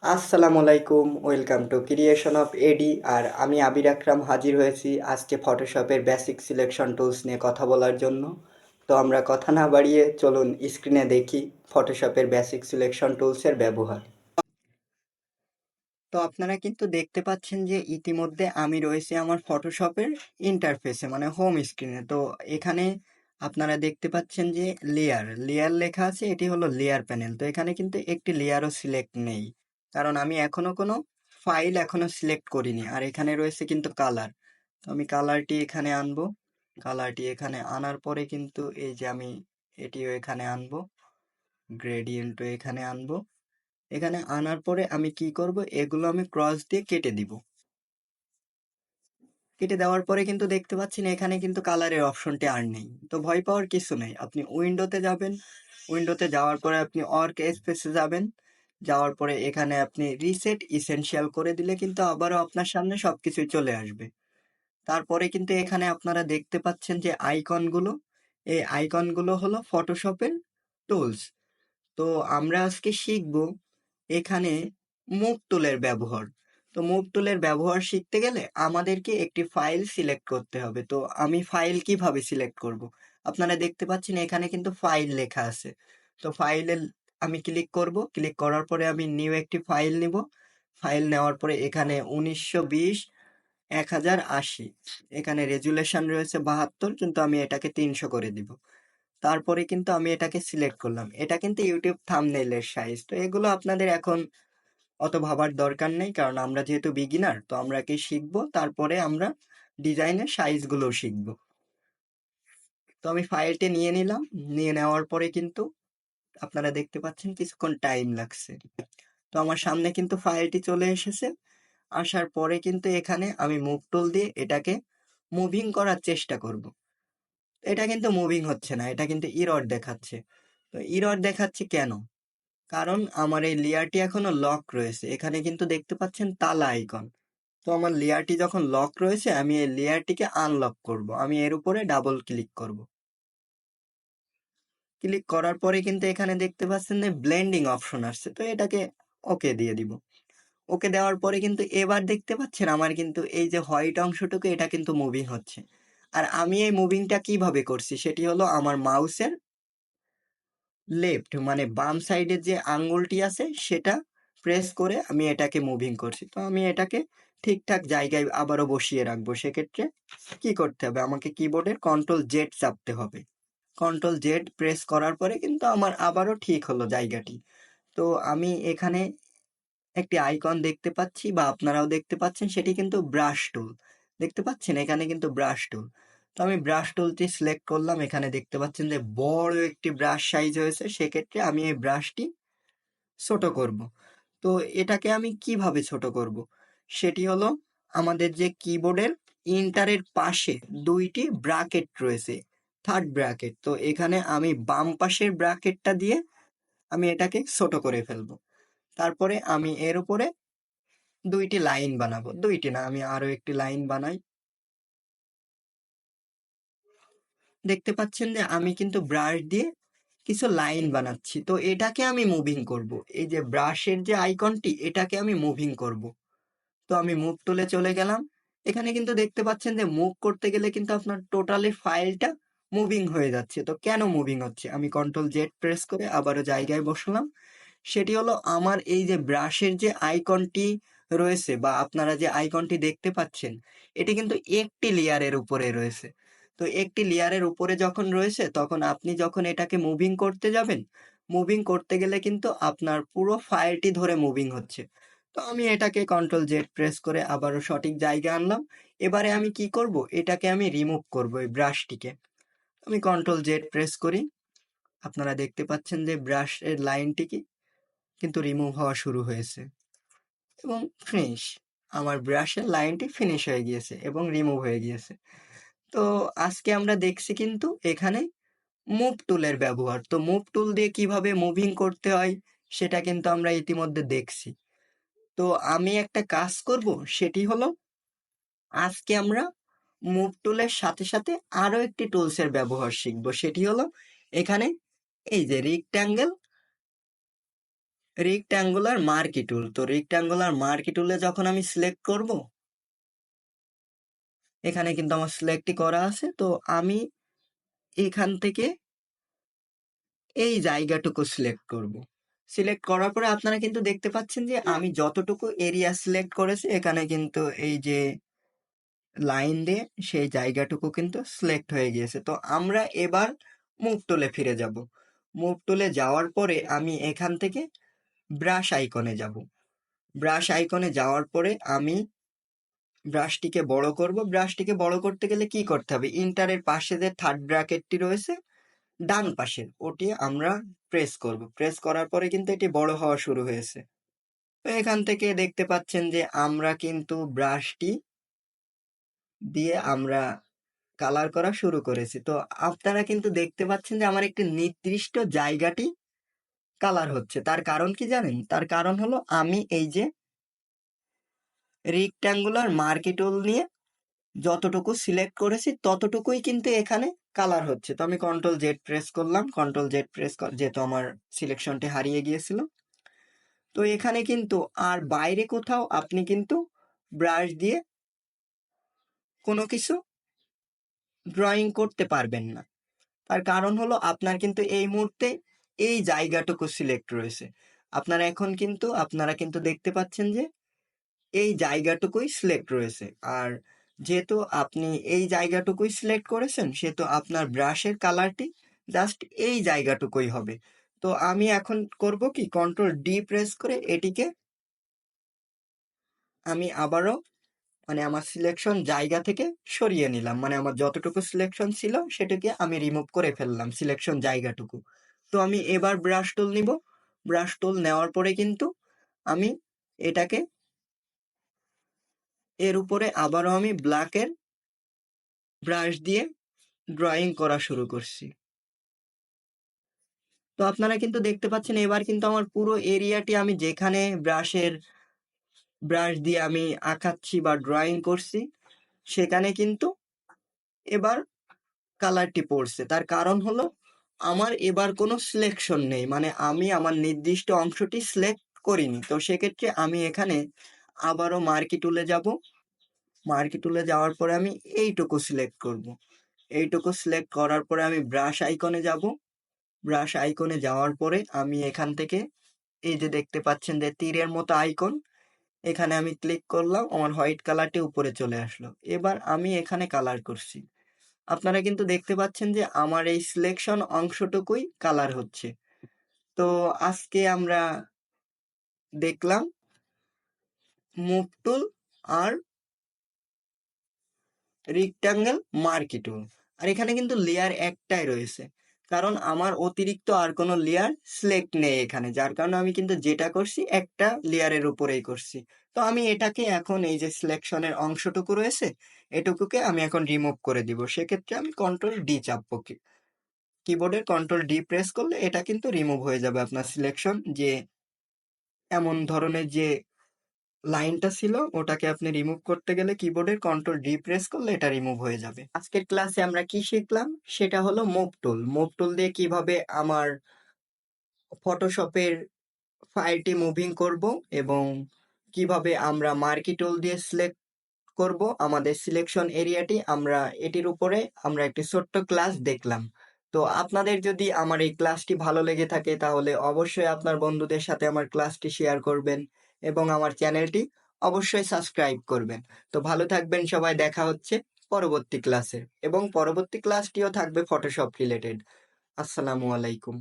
আসসালামু আলাইকুম, welcome to creation of এডি। আর আমি আবির আকরাম হাজির হয়েছি আজকে ফটোশপের বেসিক সিলেকশন টুলস নিয়ে কথা বলার জন্য। তো আমরা কথা না বাড়িয়ে চলুন স্ক্রিনে দেখি ফটোশপের বেসিক সিলেকশন টুলসের ব্যবহার। তো আপনারা কিন্তু দেখতে পাচ্ছেন যে ইতিমধ্যে আমি রয়েছি আমার ফটোশপের ইন্টারফেসে, মানে হোম স্ক্রিনে। তো এখানে আপনারা দেখতে পাচ্ছেন যে লেয়ার লেয়ার লেখা আছে, এটি হলো লেয়ার প্যানেল। তো এখানে কিন্তু একটি লেয়ারও সিলেক্ট নেই, কারণ আমি এখনো কোনো ফাইল এখনো সিলেক্ট করিনি। আর এখানে রয়েছে কিন্তু কালার। তো আমি কালারটি এখানে আনবো। কালারটি এখানে আনার পরে কিন্তু এই যে আমি এটিও এখানে আনবো, গ্রেডিয়েন্টও এখানে আনবো। এখানে আনার পরে আমি কি করব, এগুলো আমি ক্রস দিয়ে কেটে দিব। কেটে দেওয়ার পরে কিন্তু দেখতে পাচ্ছেন এখানে কিন্তু কালারের অপশনটি আর নেই। তো ভয় পাওয়ার কিছু নেই, আপনি উইন্ডোতে যাবেন। উইন্ডোতে যাওয়ার পরে আপনি ওয়ার্ক স্পেসে যাবেন। যাওয়ার পরে এখানে আপনি রিসেট ইসেনশিয়াল করে দিলে কিন্তু আবারও আপনার সামনে সবকিছুই চলে আসবে। তারপরে কিন্তু এখানে আপনারা দেখতে পাচ্ছেন যে আইকনগুলো, এই আইকনগুলো হলো ফটোশপের টুলস। তো আমরা আজকে শিখব এখানে মুভ টুলের ব্যবহার। তো মুভ টুলের ব্যবহার শিখতে গেলে আমাদেরকে একটি ফাইল সিলেক্ট করতে হবে। তো আমি ফাইল কিভাবে সিলেক্ট করব? আপনারা দেখতে পাচ্ছেন এখানে কিন্তু ফাইল লেখা আছে। তো ফাইলে আমি ক্লিক করব। ক্লিক করার পরে আমি নিউ একটি ফাইল নিব। ফাইল নেওয়ার পরে এখানে 1920 1080, এখানে রেজুলেশন রয়েছে 72, কিন্তু আমি এটাকে 300 করে দিব। তারপরে কিন্তু আমি এটাকে সিলেক্ট করলাম। এটা কিন্তু ইউটিউব থাম্বনেইলের সাইজ। তো এগুলো আপনাদের এখন অত ভাবার দরকার নেই, কারণ আমরা যেহেতু বিগিনার, তো আমরা কি শিখবো, তারপরে আমরা ডিজাইনের সাইজগুলো শিখবো। তো আমি ফাইলটি নিয়ে নিলাম। নিয়ে নেওয়ার পরে কিন্তু আপনারা দেখতে পাচ্ছেন কিছুক্ষণ টাইম লাগছে। তো আমার সামনে কিন্তু ফাইলটি চলে এসেছে। আসার পরে কিন্তু এখানে আমি মুভ টুল দিয়ে এটাকে মুভিং করার চেষ্টা করব। এটা কিন্তু মুভিং হচ্ছে না, এটা কিন্তু ইরর দেখাচ্ছে। তো ইরর দেখাচ্ছে কেন? কারণ আমার এই লেয়ারটি এখনো লক রয়েছে। এখানে কিন্তু দেখতে পাচ্ছেন তালা আইকন। তো আমার লেয়ারটি যখন লক রয়েছে, আমি এই লেয়ারটিকে আনলক করব। আমি এর উপরে ডাবল ক্লিক করব। ক্লিক করার পরে কিন্তু এখানে দেখতে পাচ্ছেন যে ব্লেন্ডিং অপশন আসছে। তো এটাকে ওকে দিয়ে দিব। ওকে দেওয়ার পরে কিন্তু এবার দেখতে পাচ্ছেন আমার কিন্তু এই যে হোয়াইট অংশটুকু, এটা কিন্তু মুভিং হচ্ছে। আর আমি এই মুভিংটা কিভাবে করছি সেটি হলো আমার মাউসের লেফট, মানে বাম সাইডের যে আঙ্গুলটি আছে সেটা প্রেস করে আমি এটাকে মুভিং করছি। তো আমি এটাকে ঠিকঠাক জায়গায় আবারও বসিয়ে রাখবো। সেক্ষেত্রে কি করতে হবে, আমাকে কিবোর্ডের কন্ট্রোল জেড চাপতে হবে। কন্ট্রোল জেড প্রেস করার পরে কিন্তু আমার আবারও ঠিক হলো জায়গাটি। তো আমি এখানে একটি আইকন দেখতে পাচ্ছি, বা আপনারাও দেখতে পাচ্ছেন, সেটি কিন্তু ব্রাশ টুল। দেখতে পাচ্ছেন এখানে কিন্তু ব্রাশ টুল। তো আমি ব্রাশ টুলটি সিলেক্ট করলাম। এখানে দেখতে পাচ্ছেন যে বড় একটি ব্রাশ সাইজ হয়েছে। সেক্ষেত্রে আমি এই ব্রাশটি ছোট করব। তো এটাকে আমি কিভাবে ছোট করব? সেটি হলো আমাদের যে কিবোর্ডের ইন্টারের পাশে দুইটি ব্র্যাকেট রয়েছে, থার্ড ব্র্যাকেট। তো এখানে আমি বাম পাশের ব্র্যাকেটটা দিয়ে আমি এটাকে ছোট করে ফেলবো। তারপরে আমি এর উপরে দুইটি লাইন বানাবো, দুইটি না, আমি আরো একটি লাইন বানাই। দেখতে পাচ্ছেন যে আমি কিন্তু ব্রাশ দিয়ে কিছু লাইন বানাচ্ছি। তো এটাকে আমি মুভিং করব। এই যে ব্রাশের যে আইকনটি, এটাকে আমি মুভিং করব। তো আমি মুভ টুলে চলে গেলাম। এখানে কিন্তু দেখতে পাচ্ছেন যে মুভ করতে গেলে কিন্তু আপনার টোটালি ফাইলটা মুভিং হয়ে যাচ্ছে। তো কেন মুভিং হচ্ছে? আমি কন্ট্রোল জেড প্রেস করে আবারও জায়গায় বসলাম। সেটি হলো আমার এই যে ব্রাশের যে আইকনটি রয়েছে, বা আপনারা যে আইকনটি দেখতে পাচ্ছেন, এটি কিন্তু একটি লেয়ারের উপরে রয়েছে। তো একটি লেয়ারের উপরে যখন রয়েছে, তখন আপনি যখন এটাকে মুভিং করতে যাবেন, মুভিং করতে গেলে কিন্তু আপনার পুরো ফাইলটি ধরে মুভিং হচ্ছে। তো আমি এটাকে কন্ট্রোল জেড প্রেস করে আবারও সঠিক জায়গায় আনলাম। এবারে আমি কি করব, এটাকে আমি রিমুভ করব, এই ব্রাশটিকে। আমি কন্ট্রোল জেড প্রেস করি। আপনারা দেখতে পাচ্ছেন যে ব্রাশের লাইনটি কিন্তু রিমুভ হওয়া শুরু হয়েছে, এবং ফিনিশ। আমার ব্রাশের লাইনটি ফিনিশ হয়ে গিয়েছে এবং রিমুভ হয়ে গিয়েছে। তো আজকে আমরা দেখছি কিন্তু এখানে মুভ টুলের ব্যবহার। তো মুভ টুল দিয়ে কিভাবে মুভিং করতে হয় সেটা কিন্তু আমরা ইতিমধ্যে দেখছি। তো আমি একটা কাজ করব, সেটি হলো আজকে আমরা মুভ টুলের সাথে সাথে আরো একটি টুলসের ব্যবহার শিখব। সেটি হলো এখানে এই যে রেক্ট্যাঙ্গেল রেক্ট্যাঙ্গুলার মার্কি টুল। তো রেক্ট্যাঙ্গুলার মার্কি টুলে যখন আমি সিলেক্ট করব, এখানে কিন্তু আমার সিলেক্টই করা আছে। তো আমি এখান থেকে এই জায়গাটুকু সিলেক্ট করব। সিলেক্ট করার পরে আপনারা কিন্তু দেখতে পাচ্ছেন যে আমি যতটুকু এরিয়া সিলেক্ট করেছি এখানে কিন্তু এই যে লাইন দিয়ে সেই জায়গাটুকু কিন্তু সিলেক্ট হয়ে গিয়েছে। তো আমরা এবার মুভ টুলে ফিরে যাব। মুভ টুলে যাওয়ার পরে আমি এখান থেকে ব্রাশ আইকনে যাব। ব্রাশ আইকনে যাওয়ার পরে আমি ব্রাশটিকে বড় করব। ব্রাশটিকে বড় করতে গেলে কি করতে হবে? ইন্টারের পাশে যে থার্ড ব্র্যাকেটটি রয়েছে ডান পাশে, ওটি আমরা প্রেস করব। প্রেস করার পরে কিন্তু এটি বড় হওয়া শুরু হয়েছে। তো এখান থেকে দেখতে পাচ্ছেন যে আমরা কিন্তু ব্রাশটি দিয়ে আমরা কালার করা শুরু করেছি। তো আপনারা কিন্তু দেখতে পাচ্ছেন যে আমার একটি নির্দিষ্ট জায়গাটি কালার হচ্ছে। তার কারণ কি জানেন? তার কারণ হলো আমি এই যে রেক্ট্যাঙ্গুলার মার্কি টুল নিয়ে যতটুকু সিলেক্ট করেছি ততটুকুই কিন্তু এখানে কালার হচ্ছে। তো আমি কন্ট্রোল জেড প্রেস করলাম। কন্ট্রোল জেড প্রেস যেহেতু আমার সিলেকশনটি হারিয়ে গিয়েছিল। তো এখানে কিন্তু আর বাইরে কোথাও আপনি কিন্তু ব্রাশ দিয়ে কোনো কিছু ড্রয়িং করতে পারবেন না। তার কারণ হলো আপনার কিন্তু এই মুহূর্তে এই জায়গাটুকু সিলেক্ট রয়েছে। আপনারা কিন্তু দেখতে পাচ্ছেন যে এই জায়গাটুকুই সিলেক্ট রয়েছে। আর যেহেতু আপনি এই জায়গাটুকুই সিলেক্ট করেছেন, সেহেতু আপনার ব্রাশের কালারটি জাস্ট এই জায়গাটুকুই হবে। তো আমি এখন করব কি, কন্ট্রোল ডি প্রেস করে এটিকে আমি আবারও আমার সিলেকশন জায়গা থেকে সরিয়ে নিলাম। আমার যতটুকু সিলেকশন ছিল সেটাকে আমি রিমুভ করে ফেললাম সিলেকশন জায়গাটুকু। তো আমি এবার ব্রাশ টুল নিব। ব্রাশ টুল নেওয়ার পরে কিন্তু আমি এটাকে এর উপরে আবারও আমি ব্ল্যাকের ব্রাশ দিয়ে ড্রয়িং করা শুরু করছি। তো আপনারা কিন্তু দেখতে পাচ্ছেন এবার কিন্তু আমার পুরো এরিয়াটি আমি যেখানে ব্রাশ দিয়ে আমি আঁকাচ্ছি বা ড্রয়িং করছি সেখানে কিন্তু এবার কালারটি পড়ছে। তার কারণ হলো আমার এবার কোনো সিলেকশন নেই, আমি আমার নির্দিষ্ট অংশটি সিলেক্ট করিনি। তো সেক্ষেত্রে আমি এখানে আবারও মার্কি টুলে যাব। মার্কি টুলে যাওয়ার পরে আমি এইটুকু সিলেক্ট করব। এইটুকু সিলেক্ট করার পরে আমি ব্রাশ আইকনে যাব। ব্রাশ আইকনে যাওয়ার পরে আমি এখান থেকে এই যে দেখতে পাচ্ছেন যে তীরের মতো আইকন, এখানে আমি ক্লিক করলাম, আমার হোয়াইট কালারটি উপরে চলে আসলো। এবার আমি এখানে কালার করছি। আপনারা কিন্তু দেখতে পাচ্ছেন যে আমার এই সিলেকশন অংশটুকুই কালার হচ্ছে। তো আজকে আমরা দেখলাম মুভ টুল আর রেক্ট্যাঙ্গেল মার্কি টুল। আর এখানে কিন্তু লেয়ার একটাই রয়েছে, কারণ আমার অতিরিক্ত আর কোনো লেয়ার সিলেক্ট নেই এখানে, যার কারণে আমি কিন্তু যেটা করছি একটা লেয়ারের উপরেই করছি। তো আমি এটাকে এখন এই যে সিলেকশনের অংশটুকু রয়েছে এটুকুকে আমি এখন রিমুভ করে দিব। সেক্ষেত্রে আমি কন্ট্রোল ডি চাপবো। কিবোর্ডের কন্ট্রোল ডি প্রেস করলে এটা কিন্তু রিমুভ হয়ে যাবে আপনার সিলেকশন, যে এমন ধরনের যে লাইনটা ছিল ওটাকে আপনি রিমুভ করতে গেলে কিবোর্ডের কন্ট্রোল ডি প্রেস করলে এটা রিমুভ হয়ে যাবে। আজকের ক্লাসে আমরা কি শিখলাম সেটা হলো মুভ টুল। মুভ টুল দিয়ে কিভাবে আমার ফটোশপের ফাইলটি মুভিং করব এবং কিভাবে আমরা মার্কি টুল দিয়ে সিলেক্ট করব আমাদের সিলেকশন এরিয়াটি, আমরা এটির উপরে আমরা একটি ছোট্ট ক্লাস দেখলাম। তো আপনাদের যদি আমার এই ক্লাসটি ভালো লেগে থাকে তাহলে অবশ্যই আপনার বন্ধুদের সাথে আমার ক্লাসটি শেয়ার করবেন এবং আমার চ্যানেলটি অবশ্যই সাবস্ক্রাইব করবেন। তো ভালো থাকবেন সবাই, দেখা হচ্ছে পরবর্তী ক্লাসে এবং পরবর্তী ক্লাসটিও থাকবে ফটোশপ রিলেটেড। আসসালামু আলাইকুম।